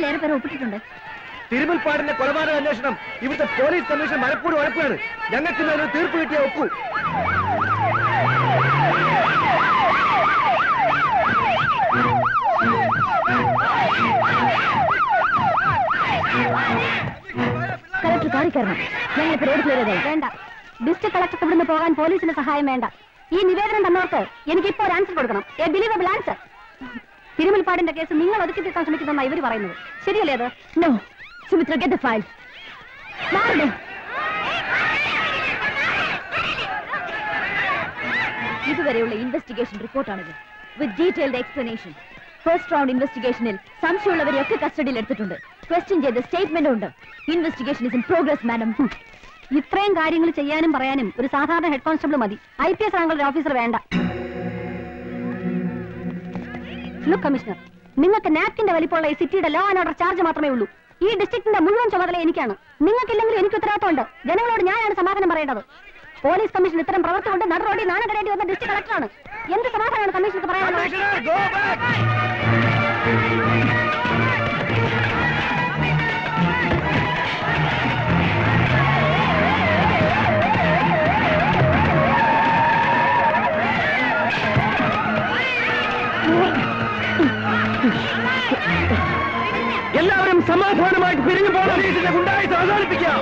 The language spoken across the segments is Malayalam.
ഇതിലേറെ പേര് ഒപ്പിട്ടിട്ടുണ്ട്. തിരുമുൽപ്പാടിന്റെ കൊലപാതക അന്വേഷണം ഇവിടുത്തെ പോലീസ് കമ്മീഷൻ മനഃപൂർവ്വം ഉഴപ്പാണ്. ഞങ്ങൾക്ക് ഒരു തീർപ്പ് കിട്ടിയ ഒപ്പു. കളക്ടർ കാണിക്കണം. ഞങ്ങൾക്ക് റോഡ് ക്ലിയർ ചെയ്തേ. വേണ്ട, ഡിസ്ട്രിക്ട് കളക്ടർക്ക് ഇവിടുന്ന് പോകാൻ പോലീസിന്റെ സഹായം വേണ്ട. ഈ നിവേദനം തന്നവർക്ക് എനിക്കിപ്പോ ഒരു ആൻസർ കൊടുക്കണം. A believable answer. തിരുമുൽപ്പാടിന്റെ കേസ് നിങ്ങൾ ഒതുക്കി തീർക്കാൻ ശ്രമിക്കുന്നതെന്നാണ് ഇവർ പറയുന്നത്. ശരിയല്ലേ അത്? No Sumitra, get the file. ഇതുവരെയുള്ള ഇൻവെസ്റ്റിഗേഷൻ റിപ്പോർട്ടാണിത്, with detailed explanation. First round ഇൻവെസ്റ്റിഗേഷനിൽ സംശയമുള്ളവരെയൊക്കെ കസ്റ്റഡിയിൽ എടുത്തിട്ടുണ്ട്. ക്വസ്റ്റ്യൻ ചെയ്ത സ്റ്റേറ്റ്മെന്റ് ഉണ്ട്. Investigation is in progress madam. ഇത്രയും കാര്യങ്ങൾ ചെയ്യാനും പറയാനും ഒരു സാധാരണ ഹെഡ് കോൺസ്റ്റബിൾ മതി. IPS റാങ്കുള്ള ഓഫീസർ വേണ്ട. ലുക്ക് കമ്മീഷണർ, നിങ്ങൾക്ക് നാപ്കിന്റെ വലിപ്പമുള്ള ഈ സിറ്റിയുടെ ലോ ആൻഡ് ഓർഡർ ചാർജ് മാത്രമേ ഉള്ളൂ. ഈ ഡിസ്ട്രിക്റ്റിന്റെ മുഴുവൻ ചുമതല എനിക്കാണ്. നിങ്ങൾക്കില്ലെങ്കിലും എനിക്ക് ഉത്തരവാദിത്തമുണ്ട്. ജനങ്ങളോട് ഞാനാണ് സമാധാനം പറയേണ്ടത്. പോലീസ് കമ്മീഷൻ ഇത്തരം പ്രവൃത്തി കൊണ്ട് നടുറോഡിൽ നാണകടേണ്ടി വന്ന ഡിസ്ട്രിക്ട് കളക്ടറാണ്. എന്ത് സമാധാനമാണ് കമ്മീഷണർക്ക് പറയാനുള്ളത്? എല്ലാവരും സമാധാനമായിട്ട് പിരിഞ്ഞു പോലീസിന്റെ ഗുണ്ടായിട്ട് അവസാനിപ്പിക്കാം.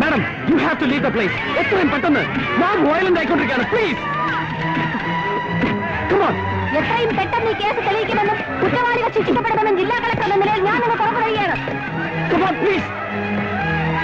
Madam, you have to leave the place. എത്രയും പെട്ടെന്ന്. മോബ് വയലന്റ് ആയിക്കൊണ്ടിരിക്കുകയാണ്. Please come on. എത്രയും പെട്ടെന്ന് ഈ കേസ് തെളിയിക്കുമെന്നും കുറ്റവാളികൾ ശിക്ഷിക്കപ്പെടുമെന്നും ജില്ലാ കളക്ടർ എന്ന നിലയിൽ ഞാൻ നിങ്ങൾക്ക് ഉറപ്പ് നൽകുകയാണ്. Come on please.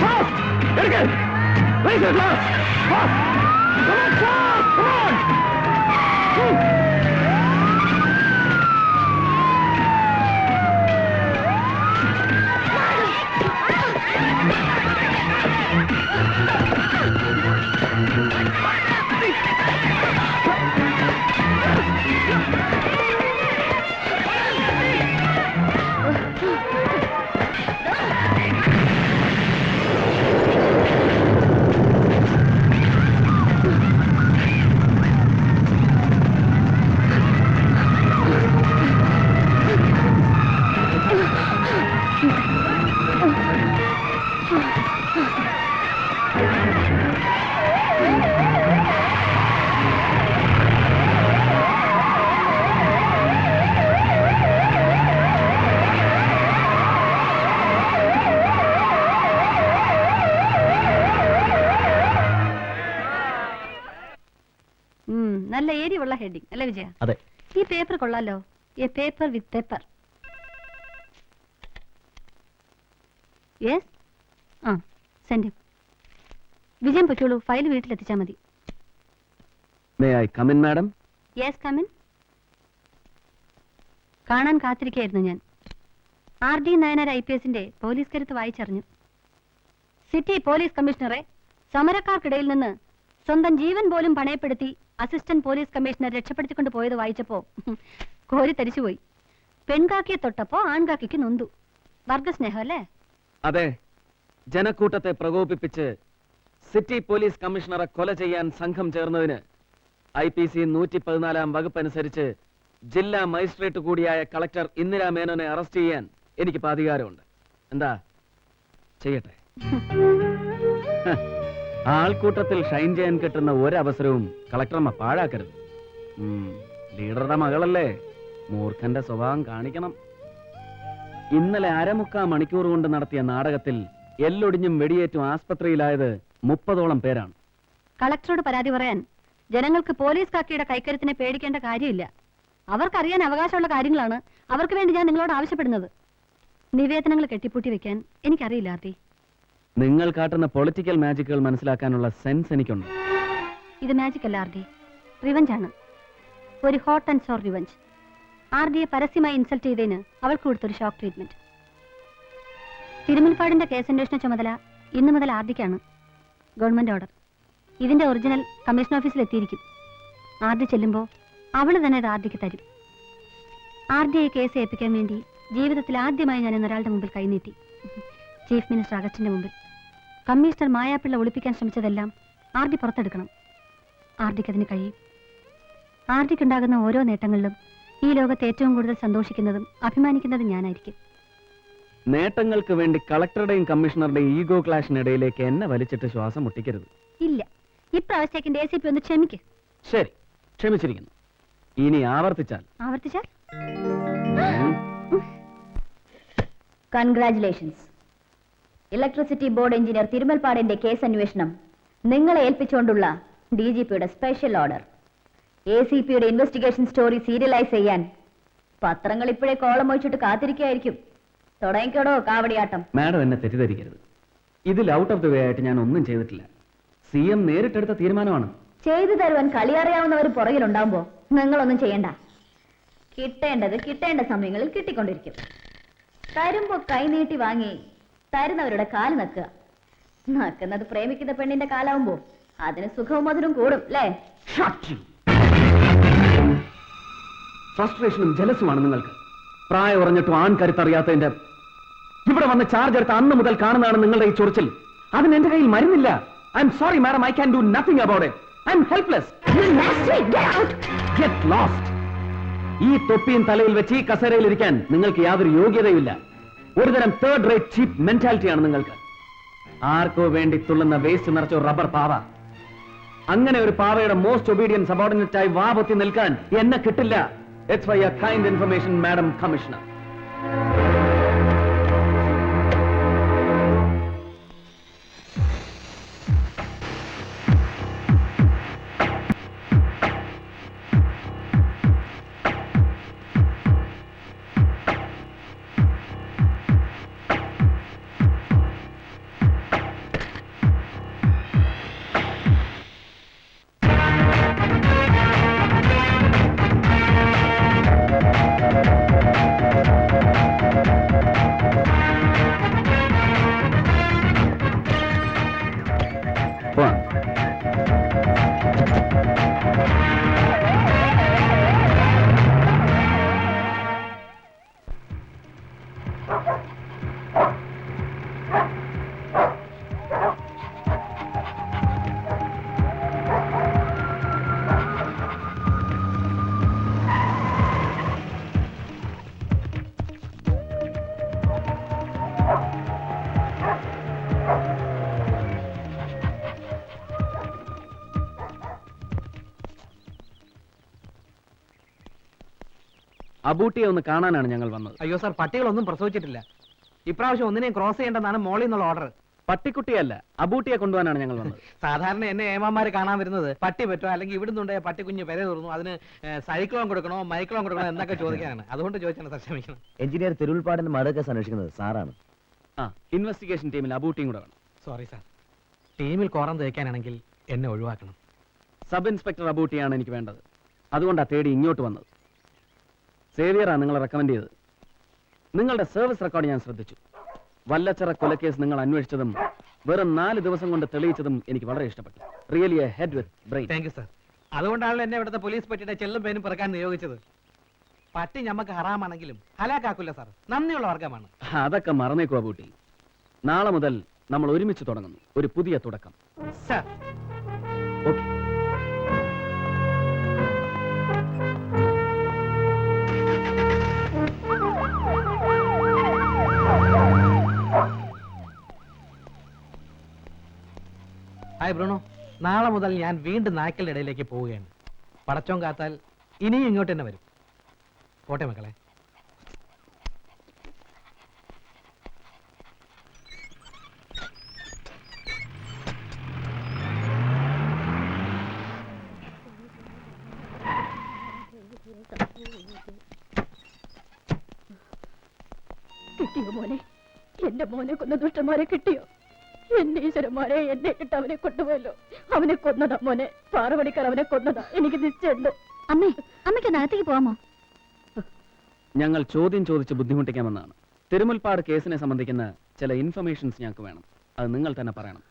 ഫാസ്റ്റ് എടുക്ക്. Raise your glass. Fast. Come on fast. Come on. നല്ല ഏരിയുള്ള ഹെഡിങ് അല്ലേ വിജയ? അതെ. ഈ പേപ്പർ കൊള്ളാലോ. A paper with paper. Yes, ആ സെൻഡ്. വിജയൻ പറ്റുള്ളൂ. ഫയൽ വീട്ടിലെത്തിച്ചാൽ മതി. May I come in madam? Yes, come in. കാണാൻ കാത്തിരിക്കുകയായിരുന്നു ഞാൻ. RD നായനാർ IPSന്റെ പോലീസ് കരുത്ത് വായിച്ചറിഞ്ഞു. സിറ്റി പോലീസ് കമ്മീഷണറെ സമരക്കാർക്കിടയിൽ നിന്ന് സ്വന്തം ജീവൻ പോലും പണയപ്പെടുത്തി അസിസ്റ്റന്റ് പോലീസ് കമ്മീഷണർ രക്ഷപ്പെടുത്തിക്കൊണ്ട് പോയത് വായിച്ചപ്പോ കോരി തരിച്ചുപോയി. പെൺകാക്കിയെ തൊട്ടപ്പോ ആൺകാക്കിക്ക് നൊന്തു. വർഗസ്നേഹം അല്ലേ? അതെ. ജനക്കൂട്ടത്തെ പ്രകോപിപ്പിച്ച് സിറ്റി പോലീസ് കമ്മീഷണറെ കൊല ചെയ്യാൻ സംഘം ചേർന്നതിന് IPC 114 വകുപ്പ് അനുസരിച്ച് ജില്ലാ മജിസ്ട്രേറ്റ് കൂടിയായ കളക്ടർ ഇന്ദിരാ മേനോനെ അറസ്റ്റ് ചെയ്യാൻ എനിക്കിപ്പോ അധികാരമുണ്ട്. എന്താ ചെയ്യട്ടെ? ആൾക്കൂട്ടത്തിൽ ഷൈൻ ചെയ്യാൻ കിട്ടുന്ന ഒരവസരവും കളക്ടർമ്മ പാഴാക്കരുത്. ലീഡറുടെ മകളല്ലേ, മൂർഖന്റെ സ്വഭാവം കാണിക്കണം. ഇന്നലെ 1/4 മണിക്കൂർ കൊണ്ട് നടത്തിയ നാടകത്തിൽ എല്ലൊടിഞ്ഞും വെടിയേറ്റും ആസ്പത്രിയിലായത് 30ഓളം പേരാണ്. കളക്ടറോട് പരാതി പറയാൻ ജനങ്ങൾക്ക് പോലീസ് കാക്കിയുടെ കൈക്കരുത്തിനെ പേടിക്കേണ്ട കാര്യമില്ല. അവർക്കറിയാൻ അവകാശമുള്ള കാര്യങ്ങളാണ് അവർക്ക് വേണ്ടി ഞാൻ നിങ്ങളോട് ആവശ്യപ്പെടുന്നത്. നിവേദനങ്ങൾ കെട്ടിപ്പൂട്ടി വെക്കാൻ എനിക്കറിയില്ല ആർത്തി. നിങ്ങൾ കാട്ടുന്ന പൊളിറ്റിക്കൽ മാജിക്കുകൾ മനസ്സിലാക്കാനുള്ള സെൻസ് എനിക്കുണ്ട്. ഇത് മാജിക് അല്ല ആർഡി, റിവഞ്ച് ആണ്. ഒരു ഹോട്ട് ആൻഡ് സോർ റിവഞ്ച്. ആർഡിയെ പരസ്യമായി ഇൻസൾട്ട് ചെയ്തതിന് അവൾക്ക് കൊടുത്തൊരു ഷോക്ക് ട്രീറ്റ്മെന്റ്. തിരുമുൽപ്പാടിന്റെ കേസന്വേഷണ ചുമതല ഇന്നു മുതൽ ആർഡിക്കാണ്. Government order. ഇതിന്റെ ഒറിജിനൽ കമ്മീഷൻ ഓഫീസിൽ എത്തിയിരിക്കും. ആർഡി ചെല്ലുമ്പോൾ അവള് തന്നെ ഇത് ആർഡിക്ക് തരും. ആർഡിയെ കേസ് ഏൽപ്പിക്കാൻ വേണ്ടി ജീവിതത്തിൽ ആദ്യമായി ഞാൻ ഇന്നൊരാളുടെ മുമ്പിൽ കൈനീട്ടി. ചീഫ് മിനിസ്റ്റർ അഗസ്റ്റിന്റെ മുമ്പിൽ. Commissioner മായാപ്പിള്ള ഒളിപ്പിക്കാൻ ശ്രമിച്ചതെല്ലാം RD പുറത്തെടുക്കണം. ആർഡിക്ക് അതിന് കഴിയും. ആർജിക്കുണ്ടാകുന്ന ഓരോ നേട്ടങ്ങളിലും ഈ ലോകത്ത് ഏറ്റവും കൂടുതൽ സന്തോഷിക്കുന്നതും അഭിമാനിക്കുന്നതും ഞാനായിരിക്കും. നേട്ടങ്ങൾക്ക് വേണ്ടി കളക്ടറുടെയും കമ്മീഷണറുടെയും ഈഗോ ക്ലാഷിനിടയിലേക്ക് എന്നെ വലിച്ചിട്ട് ശ്വാസം മുട്ടിക്കരുത്. ഇല്ല, ഇപ്രാവശ്യത്തേക്ക് ACP ഒന്ന് ക്ഷമിക്ക്. ശരി, ക്ഷമിച്ചിരിക്കുന്നു. ഇനി ആവർത്തിച്ചാൽ കൺഗ്രാറ്റുലേഷൻസ്. ഇലക്ട്രിസിറ്റി ബോർഡ് എഞ്ചിനീയർ തിരുമൽപ്പാടിന്റെ കേസ് അന്വേഷണം നിങ്ങളെ ഏൽപ്പിച്ചുകൊണ്ടുള്ള DGPയുടെ സ്പെഷ്യൽ ഓർഡർ. ACPയുടെ ഇൻവെസ്റ്റിഗേഷൻ സ്റ്റോറി സീരിയലൈസ് ചെയ്യാൻ പത്രങ്ങൾ ഇപ്പോഴേ കോളം ഒഴിച്ചിട്ട് കാത്തിരിക്കുകയായിരിക്കും. തുടങ്ങിക്കോടോ കാവടിയാട്ടം. മാഡം എന്നെ തെറ്റിദ്ധരിക്കരുത്. ഇതിൽ ഔട്ട് ഓഫ് ദി വേ ആയിട്ട് ഞാൻ ഒന്നും ചെയ്തിട്ടില്ല. CM നേരിട്ടെടുത്ത തീരുമാനമാണ്. ചെയ്തു തരുവാൻ കളിയറിയാവുന്നവർ പുറകിലുണ്ടാവുമ്പോ നിങ്ങളൊന്നും ചെയ്യണ്ട. കിട്ടേണ്ട സമയങ്ങളിൽ കിട്ടിക്കൊണ്ടിരിക്കും. തരുമ്പോ കൈനീട്ടി വാങ്ങി തരുന്നവരുടെ കാല് നക്കുക. നക്കുന്നത് പ്രേമിക്കുന്ന പെണ്ണിന്റെ കാലാവുമ്പോ അതിന് സുഖവും മധുരം കൂടും അല്ലേ? ഫ്രസ്ട്രേഷനും ജലസുമാണ് നിങ്ങൾക്ക്. പ്രായം ഉറഞ്ഞിട്ടും ആൺകരുത്തറിയാത്തതിന്റെ ഇവിടെ വന്ന് ചാർജ് എടുത്ത അന്ന് മുതൽ കാണുന്നതാണ് നിങ്ങളുടെ ഈ ചൊറിച്ചിൽ. അതിന് എന്റെ കയ്യിൽ മരുന്നില്ല. I'm sorry madam, I can do nothing about it. I'm helpless. Get lost. ഈ തൊപ്പിയും തലയിൽ വെച്ച് ഈ കസേരയിൽ ഇരിക്കാൻ നിങ്ങൾക്ക് യാതൊരു യോഗ്യതയുമില്ല. ഒരുതരം തേർഡ് റേറ്റ് ചീപ്പ് മെന്റാലിറ്റിയാണ് നിങ്ങൾക്ക്. ആർക്കോ വേണ്ടി തുള്ളുന്ന വേസ്റ്റ് നിറച്ച ഒരു റബ്ബർ പാവ. അങ്ങനെ ഒരു പാവയുടെ മോസ്റ്റ് ഒബീഡിയന്റ് സബോർഡിനേറ്റ് ആയി വാ പൊത്തി നിൽക്കാൻ എന്നെ കിട്ടില്ല. It's for your kind information madam commissioner. അബൂട്ടിയെ ഒന്ന് കാണാനാണ് ഞങ്ങൾ വന്നത്. അയ്യോ സാർ, പട്ടികളൊന്നും പ്രസവിച്ചിട്ടില്ല. ഇപ്രാവശ്യം ഒന്നിനെയും ക്രോസ് ചെയ്യേണ്ടെന്നാണ് മോളിൽ നിന്നുള്ള ഓർഡർ. പട്ടിക്കുട്ടിയല്ല, അബൂട്ടിയെ കൊണ്ടുപോകാനാണ് ഞങ്ങൾ വന്നത്. സാധാരണ എന്നെ ഏമാമാര് കാണാൻ വരുന്നത് പട്ടി പറ്റോ അല്ലെങ്കിൽ ഇവിടുന്നുണ്ട് പട്ടി കുഞ്ഞ് പെര തുറന്നു അതിന് സൈക്ലോൺ കൊടുക്കണോ മൈക്ലോൺ കൊടുക്കണോ എന്നൊക്കെ ചോദിക്കാനാണ്. അതുകൊണ്ട് ചോദിച്ചാണ് സാർ, ക്ഷമിക്കണം. എഞ്ചിനീയർ തിരുവുൽപ്പാടിന്റെ മർഡർ കേസ് അന്വേഷിക്കുന്നത് സാറാണ്. ഇൻവെസ്റ്റിഗേഷൻ ടീമിൽ അബൂട്ടിയും കൂടെ വേണം. സോറി സാർ, ടീമിൽ കോറം തേക്കാനാണെങ്കിൽ എന്നെ ഒഴിവാക്കണം. സബ് ഇൻസ്പെക്ടർ അബൂട്ടിയാണ് എനിക്ക് വേണ്ടത്. അതുകൊണ്ടാണ് തേടി ഇങ്ങോട്ട് വന്നത്. സേവിയറാണ് നിങ്ങളെ റെക്കമെൻഡ് ചെയ്തത്. നിങ്ങളുടെ സർവീസ് റെക്കോർഡ് ഞാൻ ശ്രദ്ധിച്ചു. വല്ലച്ചറ കൊലക്കേസ് നിങ്ങൾ അന്വേഷിച്ചതും വെറും 4 ദിവസം കൊണ്ട് തെളിയിച്ചതും എനിക്ക് വളരെ ഇഷ്ടപ്പെട്ടു. Really A head with brain. Thank you sir. അതുകൊണ്ടാണല്ലോ എന്നെ ഇവിടുത്തെ പോലീസ് പട്ടിയുടെ ചെല്ലും പേനും പിറക്കാൻ നിയോഗിച്ചത്. പട്ടി ഞമ്മക്ക് ഹറാമാണെങ്കിലും ഹലാക്കാക്കില്ല സാർ, നന്ദിയുള്ള വർഗമാണ്. അതൊക്കെ മറന്നേക്കോ അബൂട്ടി. നാളെ മുതൽ നമ്മൾ ഒരുമിച്ച് തുടങ്ങുന്നു ഒരു പുതിയ തുടക്കം. Sir okay. ഹായ് ബ്രൂണോ, നാളെ മുതൽ ഞാൻ വീണ്ടും നായ്ക്കളുടെ ഇടയിലേക്ക് പോവുകയാണ്. പടച്ചോൻ കാത്താൽ ഇനിയും ഇങ്ങോട്ട് തന്നെ വരും. പോട്ടെ മക്കളെ. കിട്ടിയോ മോനെ? എന്റെ മോനെ കൊന്ന ദുഷ്ടന്മാരെ കിട്ടിയോ? എന്റെ ഈശ്വരന്മാരെ, എന്നെ ഇട്ട് അവനെ കൊണ്ടുപോയല്ലോ. അവനെ കൊന്നതാ മോനെ, 6 മണിക്കാർ അവനെ കൊന്നതാ. എനിക്ക് നിശ്ചയുണ്ട്. അമ്മേ, അമ്മയ്ക്ക് അകത്തേക്ക് പോവാമോ? ഞങ്ങൾ ചോദ്യം ചോദിച്ച് ബുദ്ധിമുട്ടിക്കാമെന്നാണ്. തിരുമുൽപ്പാട് കേസിനെ സംബന്ധിക്കുന്ന ചില ഇൻഫർമേഷൻസ് ഞങ്ങൾക്ക് വേണം. അത് നിങ്ങൾ തന്നെ പറയണം.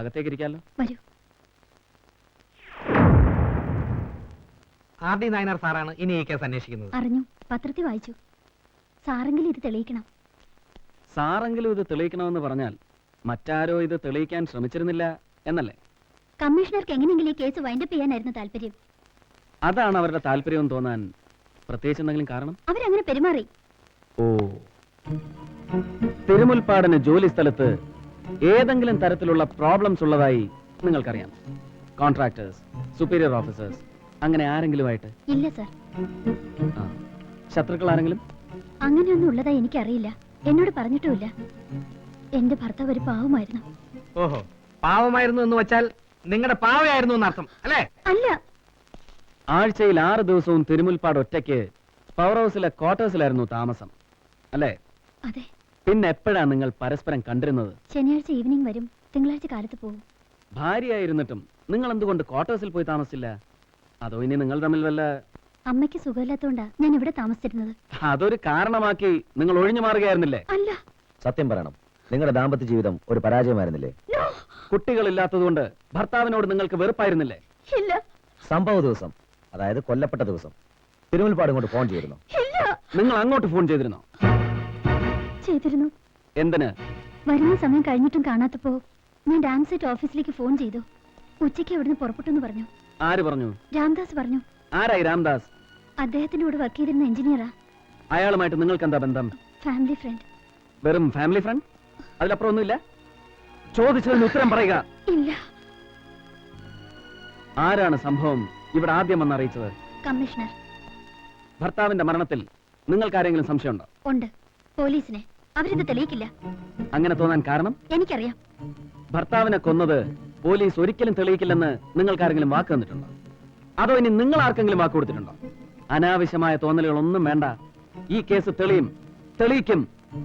അകത്തേക്ക് ഇരിക്കാമല്ലോ? വരൂ. RD നായനാർ സാറാണ് ഇനി ഈ കേസ് അന്വേഷിക്കുന്നത്. അറിഞ്ഞു, പത്രത്തിൽ വായിച്ചു. സാറെങ്കിലും ഇത് തെളിയിക്കണം. സാറെങ്കിലും ഇത് തെളിയിക്കണമെന്ന് പറഞ്ഞാൽ മറ്റാരോ ഇത് തെളിയിക്കാൻ ശ്രമിച്ചിരുന്നില്ല എന്നല്ലേ? കമ്മീഷണർക്ക് എങ്ങനെയെങ്കിലും ഈ കേസ് വൈൻഡപ്പ് ചെയ്യാനായിരുന്നു താല്പര്യം. അതാണ് അവരുടെ താല്പര്യം തോന്നാൻ പ്രത്യേകിച്ച് എന്തെങ്കിലും കാരണം? അവരങ്ങനെ പെരുമാറി. ഓ, തിരുമുൽപ്പാടിന് ജോലി സ്ഥലത്ത് ഏതെങ്കിലും തരത്തിലുള്ള പ്രോബ്ലംസ് ഉള്ളതായി നിങ്ങൾക്കറിയാം? കോൺട്രാക്ടേഴ്സ്, സുപ്പീരിയർ ഓഫീസേഴ്സ്, അങ്ങനെ ആരെങ്കിലുമായിട്ട്? ഇല്ല സർ, ആ, ശത്രുക്കൾ ആരെങ്കിലും? അങ്ങനെയൊന്നും ഉള്ളതായി എനിക്കറിയില്ല. എന്നോട് പറഞ്ഞിട്ടുമില്ല. എന്റെ ഭർത്താവ് ഒരു പാവമായിരുന്നു. ഓഹോ, പാവമായിരുന്നു എന്ന് വെച്ചാൽ നിങ്ങളുടെ പാവയായിരുന്നു എന്നർത്ഥം അല്ലേ? അല്ല, ആഴ്ചയിൽ 6 ദിവസവും തിരുമുൽപ്പാട് ഒറ്റയ്ക്ക് പവർ ഹൗസിലെ ക്വാർട്ടേഴ്സിലായിരുന്നു താമസം അല്ലേ? അതെ. പിന്നെ എപ്പോഴാണ് നിങ്ങൾ പരസ്പരം കണ്ടിരുന്നത്? ശനിയാഴ്ച ഈവനിങ് വരും, തിങ്കളാഴ്ച കാലത്ത് പോകും. ഭാര്യയായിരുന്നിട്ടും നിങ്ങൾ എന്തുകൊണ്ട് ക്വാർട്ടേഴ്സിൽ പോയി താമസിച്ചില്ല? അതോ ഇനി നിങ്ങൾ തമ്മിൽ വല്ല... അമ്മയ്ക്ക് സുഖമില്ലാത്തോണ്ടാ ഞാൻ ഇവിടെ താമസിച്ചിരുന്നത്. അതൊരു കാരണമാക്കി നിങ്ങൾ ഒഴിഞ്ഞു മാറുകയായിരുന്നില്ലേ? അല്ല. സത്യം പറയണം, നിങ്ങളുടെ ദാമ്പത്യ ജീവിതം ഒരു പരാജയമായിരുന്നില്ലേ? കുട്ടികളില്ലാത്തതുകൊണ്ട് ഭർത്താവിനോട് നിങ്ങൾക്ക് വെറുപ്പായിരുന്നില്ലേ? ഇല്ല. സംഭവ ദിവസം, അതായത് കൊല്ലപ്പെട്ട ദിവസം, തിരുമുൽപ്പാട് കൊണ്ട് ഫോൺ ചെയ്തിരുന്നു. ഇല്ല. നിങ്ങൾ അങ്ങോട്ട് ഫോൺ ചെയ്തിരുന്നോ? ചെയ്തിരുന്നു. എന്തിന്? വരുന്ന സമയം കഴിഞ്ഞിട്ടും കാണാത്തപ്പോ ഞാൻ ഡാം സെറ്റ് ഓഫീസിലേക്ക് ഫോൺ ചെയ്തു. ഉച്ചയ്ക്ക് അവിടുന്ന് പുറപ്പെട്ടെന്ന് പറഞ്ഞു. ആര് പറഞ്ഞു? രാംദാസ് പറഞ്ഞു. ആരായി രാംദാസ്? അദ്ദേഹത്തിന്റെ കൂടെ വർക്ക് ചെയ്തിരുന്ന എഞ്ചിനീയറാ. അയാളുമായിട്ട് നിങ്ങൾക്ക് എന്താ ബന്ധം? Family friend. വെറും ഫാമിലി ഫ്രണ്ട്? അതിലപ്പുറം ഒന്നുമില്ല? ചോദിച്ചതിന് ഉത്തരം പറയുക. ഇല്ല. ആരാണ് സംഭവം ഇവിടെ ആദ്യം വന്ന് അറിയിച്ചത്? കമ്മീഷണർ. ഭർത്താവിന്റെ മരണത്തിൽ നിങ്ങൾക്ക് ആരെങ്കിലും സംശയമുണ്ടോ? ഉണ്ട്. പോലീസിനെ. അവരിത് തെളിയിക്കില്ല. അങ്ങനെ തോന്നാൻ കാരണം? എനിക്കറിയാം. ഭർത്താവിനെ കൊന്നത് പോലീസ് ഒരിക്കലും തെളിയിക്കില്ലെന്ന് നിങ്ങൾക്ക് ആരെങ്കിലും വാക്ക് തന്നിട്ടുണ്ടോ? അതോ ഇനി നിങ്ങൾ ആർക്കെങ്കിലും വാക്ക് കൊടുത്തിട്ടുണ്ടോ? അനാവശ്യമായ തോന്നലുകളൊന്നും വേണ്ട. ഈ കേസ് തെളിയും, തെളിയിക്കും.